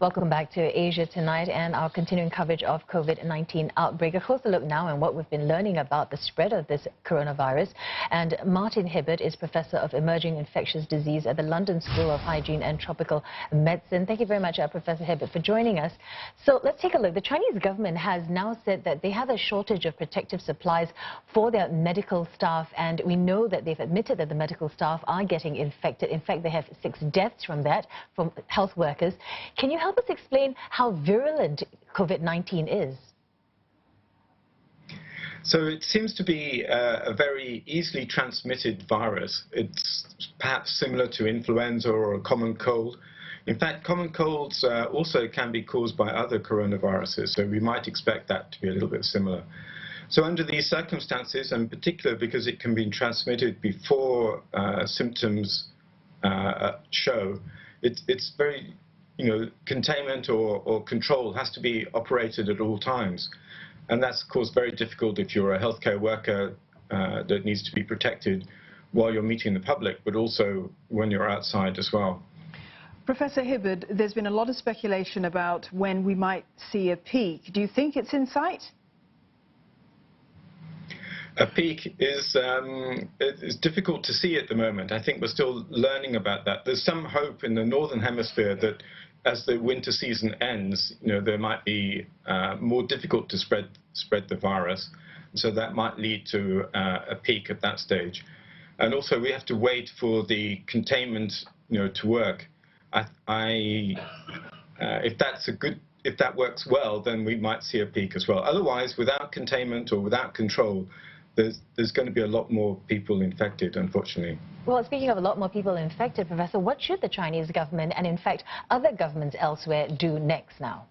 Welcome back to Asia Tonight and our continuing coverage of COVID-19 outbreak. A closer look now on what we've been learning about the spread of this coronavirus. And Martin Hibbert is Professor of Emerging Infectious Disease at the London School of Hygiene and Tropical Medicine. Thank you very much, Professor Hibbert, for joining us. So let's take a look. The Chinese government has now said that they have a shortage of protective supplies for their medical staff, and we know that they've admitted that the medical staff are getting infected. In fact, they have 6 deaths from that, from health workers. Can you help us explain how virulent COVID-19 is? So it seems to be a very easily transmitted virus. It's perhaps similar to influenza or a common cold. In fact, common colds also can be caused by other coronaviruses, so we might expect that to be a little bit similar. So under these circumstances, and in particular because it can be transmitted before symptoms show, it's very, containment or control has to be operated at all times. And that's, of course, very difficult if you're a healthcare worker that needs to be protected while you're meeting the public, but also when you're outside as well. Professor Hibbert, there's been a lot of speculation about when we might see a peak. Do you think it's in sight? A peak is difficult to see at the moment. I think we're still learning about that. There's some hope in the Northern Hemisphere that as the winter season ends, there might be more difficult to spread the virus. So that might lead to a peak at that stage. And also we have to wait for the containment, to work. If that works well, then we might see a peak as well. Otherwise, without containment or without control, there's going to be a lot more people infected, unfortunately. Well, speaking of a lot more people infected, Professor, what should the Chinese government and, in fact, other governments elsewhere do next now?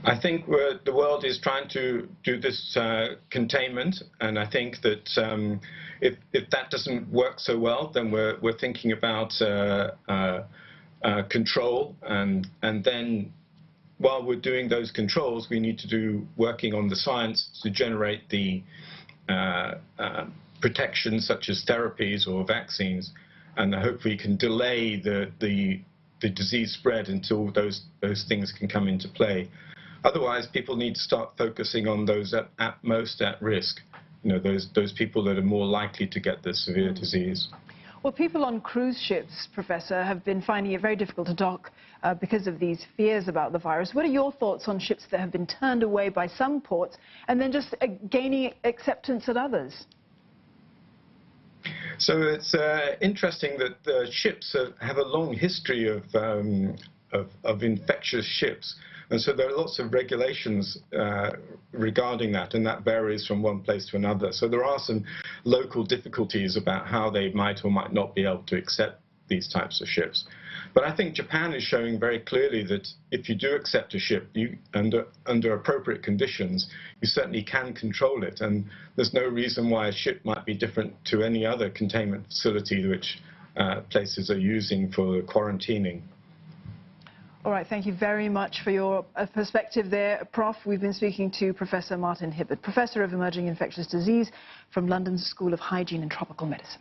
I think the world is trying to do this containment, and I think that if that doesn't work so well, then we're thinking about control, and then while we're doing those controls, we need to do working on the science to generate the protection, such as therapies or vaccines, and hopefully can delay the disease spread until those things can come into play. Otherwise, people need to start focusing on those at most at risk, those people that are more likely to get the severe disease. Well, people on cruise ships, Professor, have been finding it very difficult to dock because of these fears about the virus. What are your thoughts on ships that have been turned away by some ports and then just gaining acceptance at others? So it's interesting that ships have a long history of infectious ships. And so there are lots of regulations regarding that, and that varies from one place to another. So there are some local difficulties about how they might or might not be able to accept these types of ships. But I think Japan is showing very clearly that if you do accept a ship, under appropriate conditions, you certainly can control it. And there's no reason why a ship might be different to any other containment facility which places are using for quarantining. All right, thank you very much for your perspective there, Prof. We've been speaking to Professor Martin Hibbert, Professor of Emerging Infectious Disease from London's School of Hygiene and Tropical Medicine.